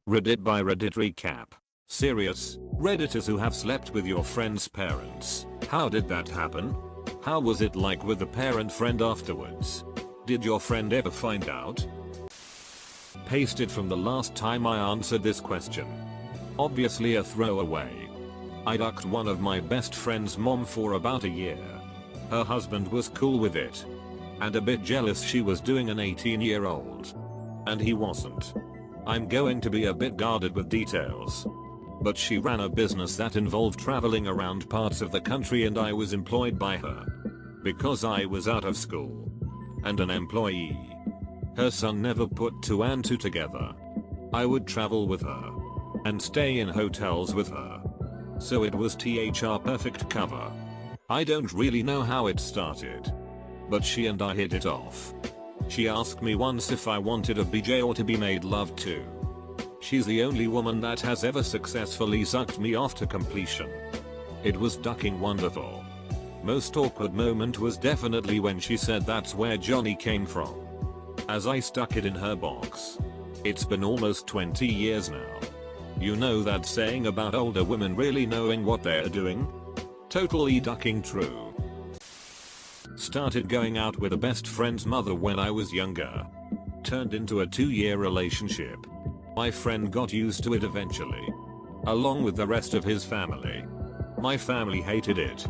Reddit by Reddit recap. Serious, Redditors who have slept with your friend's parents. How did that happen? How was it like with the parent friend afterwards? Did your friend ever find out? Pasted from the last time I answered this question. Obviously a throwaway. I ducked one of my best friend's mom for about a year. Her husband was cool with it. And a bit jealous she was doing an 18-year-old. And he wasn't. I'm going to be a bit guarded with details. But she ran a business that involved traveling around parts of the country and I was employed by her. Because I was out of school. And an employee. Her son never put two and two together. I would travel with her. And stay in hotels with her. So it was THR perfect cover. I don't really know how it started. But she and I hit it off. She asked me once if I wanted a BJ or to be made love to. She's the only woman that has ever successfully sucked me off to completion. It was ducking wonderful. Most awkward moment was definitely when she said that's where Johnny came from. As I stuck it in her box. It's been almost 20 years now. You know that saying about older women really knowing what they're doing? Totally ducking true. Started going out with a best friend's mother when I was younger. Turned into a 2-year relationship. My friend got used to it eventually. Along with the rest of his family. My family hated it.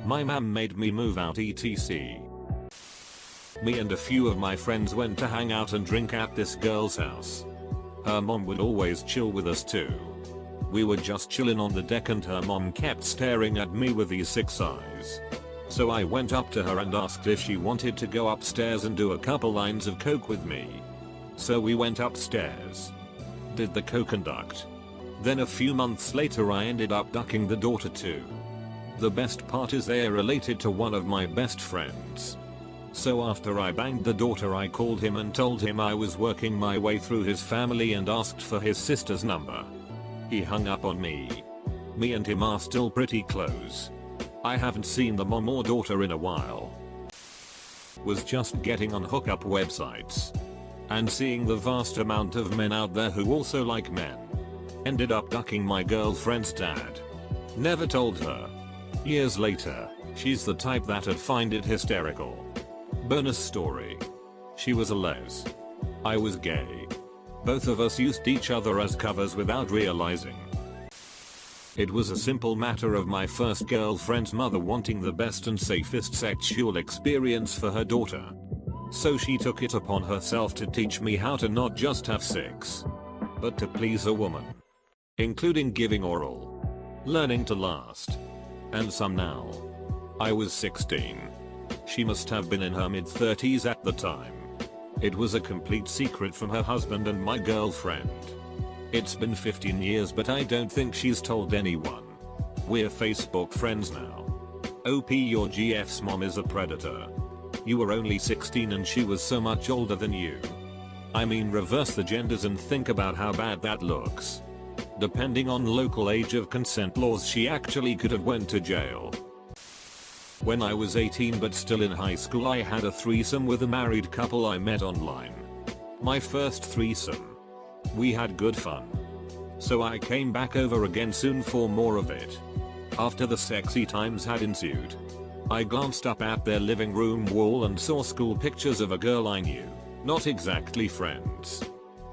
My mom made me move out etc. Me and a few of my friends went to hang out and drink at this girl's house. Her mom would always chill with us too. We were just chillin' on the deck and her mom kept staring at me with these 6 eyes. So I went up to her and asked if she wanted to go upstairs and do a couple lines of coke with me. So we went upstairs. Did the coke and ducked. Then a few months later I ended up ducking the daughter too. The best part is they're related to one of my best friends. So after I banged the daughter I called him and told him I was working my way through his family and asked for his sister's number. He hung up on me. Me and him are still pretty close. I haven't seen the mom or daughter in a while. Was just getting on hookup websites. And seeing the vast amount of men out there who also like men. Ended up ducking my girlfriend's dad. Never told her. Years later, she's the type that'd find it hysterical. Bonus story. She was a les. I was gay. Both of us used each other as covers without realizing. It was a simple matter of my first girlfriend's mother wanting the best and safest sexual experience for her daughter. So she took it upon herself to teach me how to not just have sex, but to please a woman. Including giving oral. Learning to last. And some now. I was 16. She must have been in her mid-30s at the time. It was a complete secret from her husband and my girlfriend. It's been 15 years but I don't think she's told anyone. We're Facebook friends now. OP your GF's mom is a predator. You were only 16 and she was so much older than you. I mean reverse the genders and think about how bad that looks. Depending on local age of consent laws she actually could have went to jail. When I was 18 but still in high school I had a threesome with a married couple I met online. My first threesome. We had good fun. So I came back over again soon for more of it. After the sexy times had ensued. I glanced up at their living room wall and saw school pictures of a girl I knew, not exactly friends,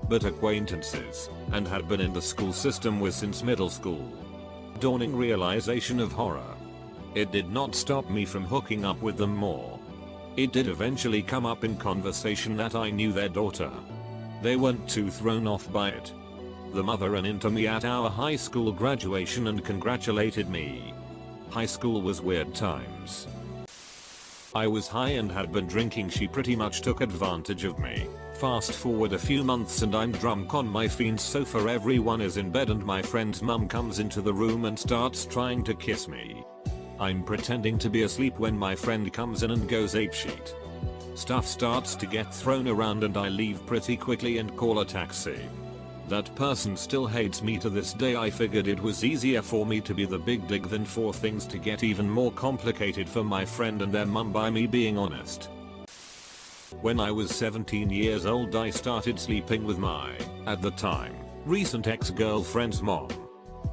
but acquaintances, and had been in the school system with since middle school. Dawning realization of horror. It did not stop me from hooking up with them more. It did eventually come up in conversation that I knew their daughter. They weren't too thrown off by it. The mother ran into me at our high school graduation and congratulated me. High school was weird times. I was high and had been drinking. She pretty much took advantage of me. Fast forward a few months and I'm drunk on my fiend's sofa. Everyone is in bed and my friend's mum comes into the room and starts trying to kiss me. I'm pretending to be asleep when my friend comes in and goes apeshit. Stuff starts to get thrown around and I leave pretty quickly and call a taxi. That person still hates me to this day. I figured it was easier for me to be the big dig than for things to get even more complicated for my friend and their mum by me being honest. When I was 17 years old I started sleeping with my, at the time, Recent ex-girlfriend's mom.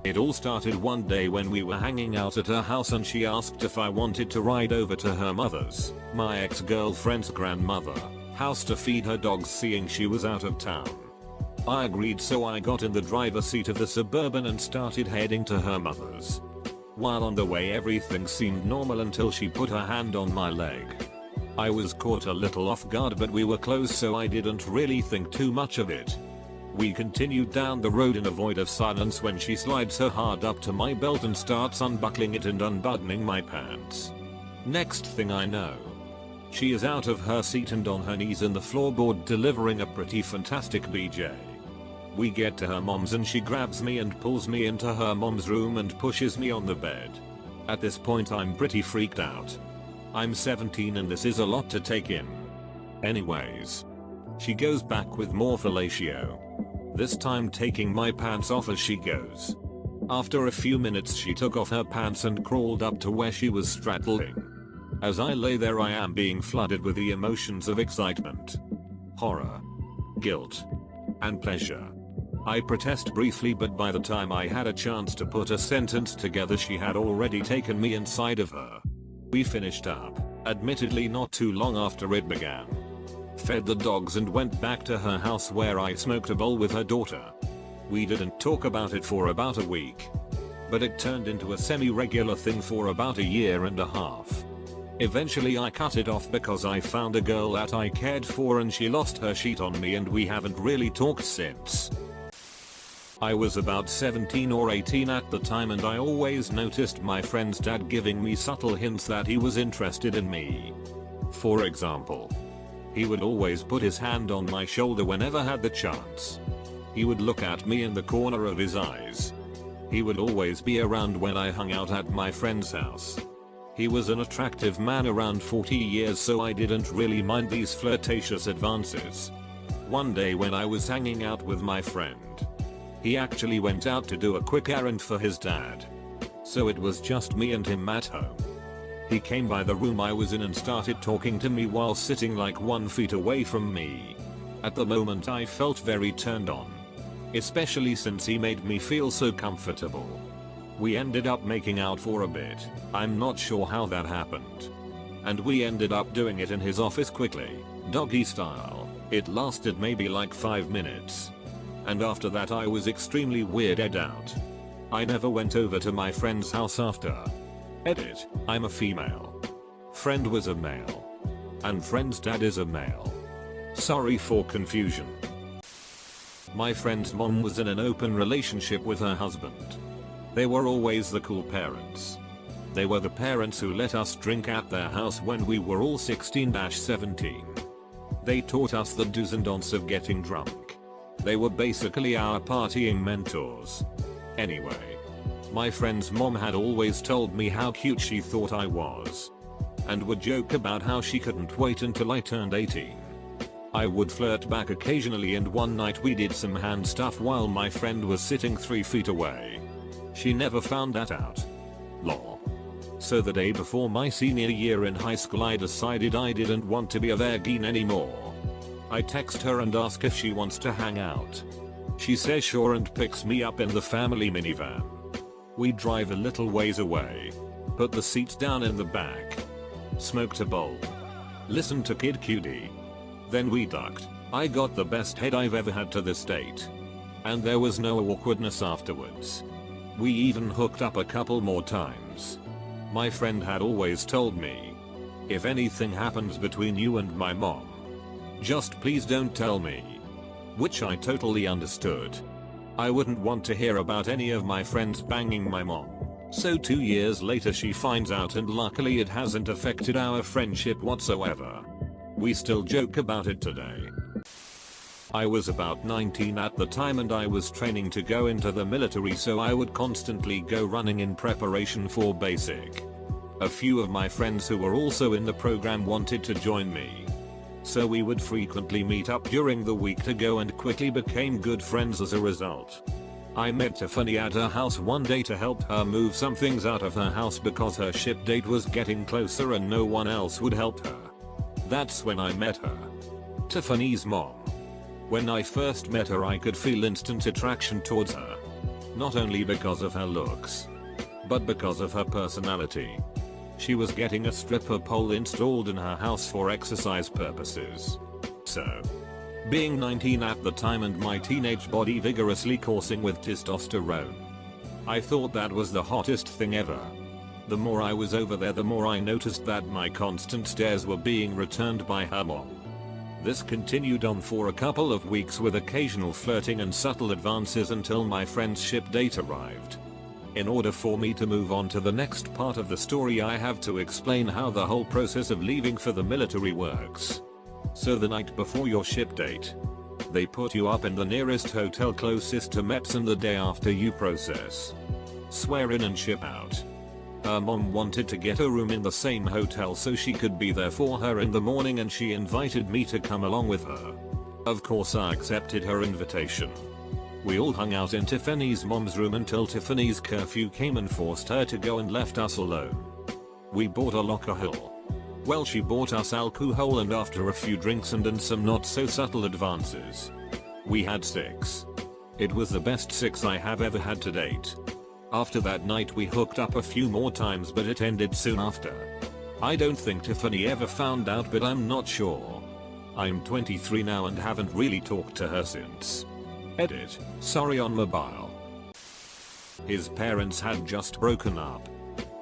It all started one day when we were hanging out at her house and she asked if I wanted to ride over to her mother's, my ex-girlfriend's grandmother, house to feed her dogs, seeing she was out of town. I agreed, so I got in the driver's seat of the Suburban and started heading to her mother's. While on the way everything seemed normal until she put her hand on my leg. I was caught a little off guard, but we were close so I didn't really think too much of it. We continued down the road in a void of silence when she slides her hand up to my belt and starts unbuckling it and unbuttoning my pants. Next thing I know, she is out of her seat and on her knees in the floorboard delivering a pretty fantastic BJ. We get to her mom's and she grabs me and pulls me into her mom's room and pushes me on the bed. At this point I'm pretty freaked out. I'm 17 and this is a lot to take in. Anyways, she goes back with more fellatio. This time taking my pants off as she goes. After a few minutes she took off her pants and crawled up to where she was straddling. As I lay there I am being flooded with the emotions of excitement, horror, guilt, and pleasure. I protest briefly, but by the time I had a chance to put a sentence together she had already taken me inside of her. We finished up, admittedly not too long after it began. Fed the dogs and went back to her house where I smoked a bowl with her daughter. We didn't talk about it for about a week. But it turned into a semi-regular thing for about a year and a half. Eventually I cut it off because I found a girl that I cared for and she lost her shit on me and we haven't really talked since. I was about 17 or 18 at the time and I always noticed my friend's dad giving me subtle hints that he was interested in me. For example, he would always put his hand on my shoulder whenever had the chance. He would look at me in the corner of his eyes. He would always be around when I hung out at my friend's house. He was an attractive man around 40 years, so I didn't really mind these flirtatious advances. One day when I was hanging out with my friend, he actually went out to do a quick errand for his dad. So it was just me and him at home. He came by the room I was in and started talking to me while sitting like 1 feet away from me. At the moment I felt very turned on. Especially since he made me feel so comfortable. We ended up making out for a bit. I'm not sure how that happened. And we ended up doing it in his office quickly, doggy style. It lasted maybe like 5 minutes. And after that I was extremely weirded out. I never went over to my friend's house after. Edit, I'm a female. Friend was a male. And friend's dad is a male. Sorry for confusion. My friend's mom was in an open relationship with her husband. They were always the cool parents. They were the parents who let us drink at their house when we were all 16-17. They taught us the do's and don'ts of getting drunk. They were basically our partying mentors. Anyway, my friend's mom had always told me how cute she thought I was. And would joke about how she couldn't wait until I turned 18. I would flirt back occasionally, and one night we did some hand stuff while my friend was sitting 3 feet away. She never found that out. Lol. So the day before my senior year in high school I decided I didn't want to be a virgin anymore. I text her and ask if she wants to hang out. She says sure and picks me up in the family minivan. We drive a little ways away. Put the seats down in the back. Smoked a bowl. Listened to Kid Cudi. Then we ducked. I got the best head I've ever had to this date. And there was no awkwardness afterwards. We even hooked up a couple more times. My friend had always told me, if anything happens between you and my mom, just please don't tell me. Which I totally understood. I wouldn't want to hear about any of my friends banging my mom. So 2 years later she finds out, and luckily it hasn't affected our friendship whatsoever. We still joke about it today. I was about 19 at the time and I was training to go into the military, so I would constantly go running in preparation for basic. A few of my friends who were also in the program wanted to join me. So we would frequently meet up during the week to go, and quickly became good friends as a result. I met Tiffany at her house one day to help her move some things out of her house because her ship date was getting closer and no one else would help her. That's when I met her. Tiffany's mom. When I first met her I could feel instant attraction towards her. Not only because of her looks, but because of her personality. She was getting a stripper pole installed in her house for exercise purposes. So, being 19 at the time and my teenage body vigorously coursing with testosterone, I thought that was the hottest thing ever. The more I was over there, the more I noticed that my constant stares were being returned by her mom. This continued on for a couple of weeks with occasional flirting and subtle advances until my friend's ship date arrived. In order for me to move on to the next part of the story, I have to explain how the whole process of leaving for the military works. So the night before your ship date, they put you up in the nearest hotel closest to MEPS, and the day after you process, swear in and ship out. Her mom wanted to get a room in the same hotel so she could be there for her in the morning, and she invited me to come along with her. Of course I accepted her invitation. We all hung out in Tiffany's mom's room until Tiffany's curfew came and forced her to go and left us alone. We bought a alcohol. Well, she bought us alcohol, and after a few drinks and some not so subtle advances, we had sex. It was the best sex I have ever had to date. After that night we hooked up a few more times, but it ended soon after. I don't think Tiffany ever found out, but I'm not sure. I'm 23 now and haven't really talked to her since. Edit, sorry on mobile. His parents had just broken up,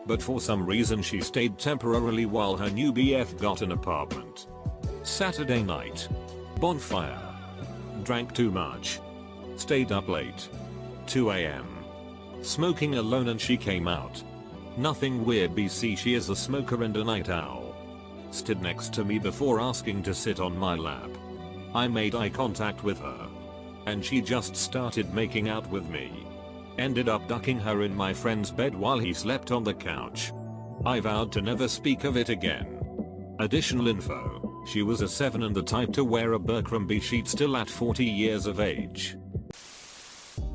but for some reason she stayed temporarily while her new BF got an apartment. Saturday night. Bonfire. Drank too much. Stayed up late. 2 AM. Smoking alone, and she came out. Nothing weird BC, she is a smoker and a night owl. Stood next to me before asking to sit on my lap. I made eye contact with her, and she just started making out with me. Ended up ducking her in my friend's bed while he slept on the couch. I vowed to never speak of it again. Additional info: she was a 7 and the type to wear a Berkramby sheet still at 40 years of age.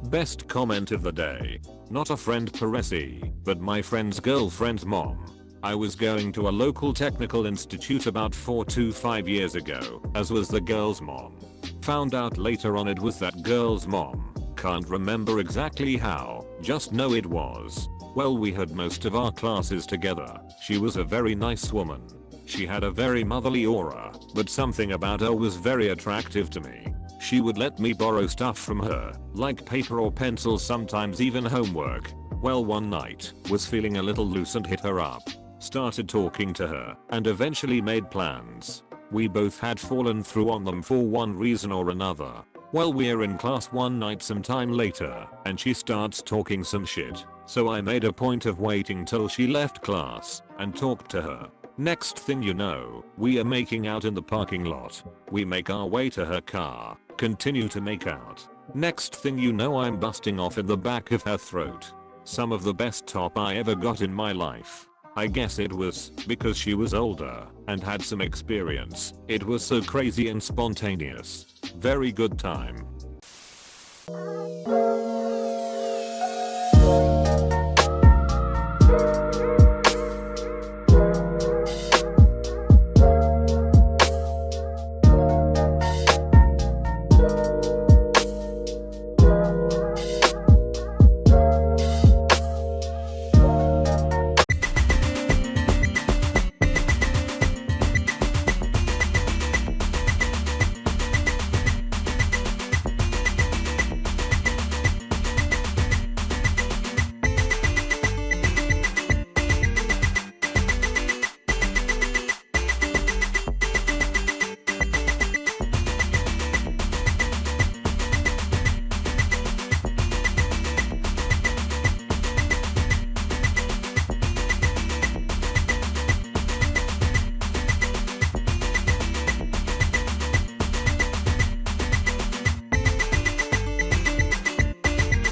Best comment of the day. Not a friend Peresi, but my friend's girlfriend's mom. I was going to a local technical institute about 4 to 5 years ago, as was the girl's mom. Found out later on it was that girl's mom. Can't remember exactly how, just know it was. Well, we had most of our classes together. She was a very nice woman. She had a very motherly aura, but something about her was very attractive to me. She would let me borrow stuff from her, like paper or pencils, sometimes even homework. Well, one night, was feeling a little loose and hit her up. Started talking to her, and eventually made plans. We both had fallen through on them for one reason or another. Well, we're in class one night sometime later, and she starts talking some shit. So I made a point of waiting till she left class, and talked to her. Next thing you know, we are making out in the parking lot. We make our way to her car, continue to make out. Next thing you know, I'm busting off in the back of her throat. Some of the best top I ever got in my life. I guess it was because she was older and had some experience. It was so crazy and spontaneous. Very good time.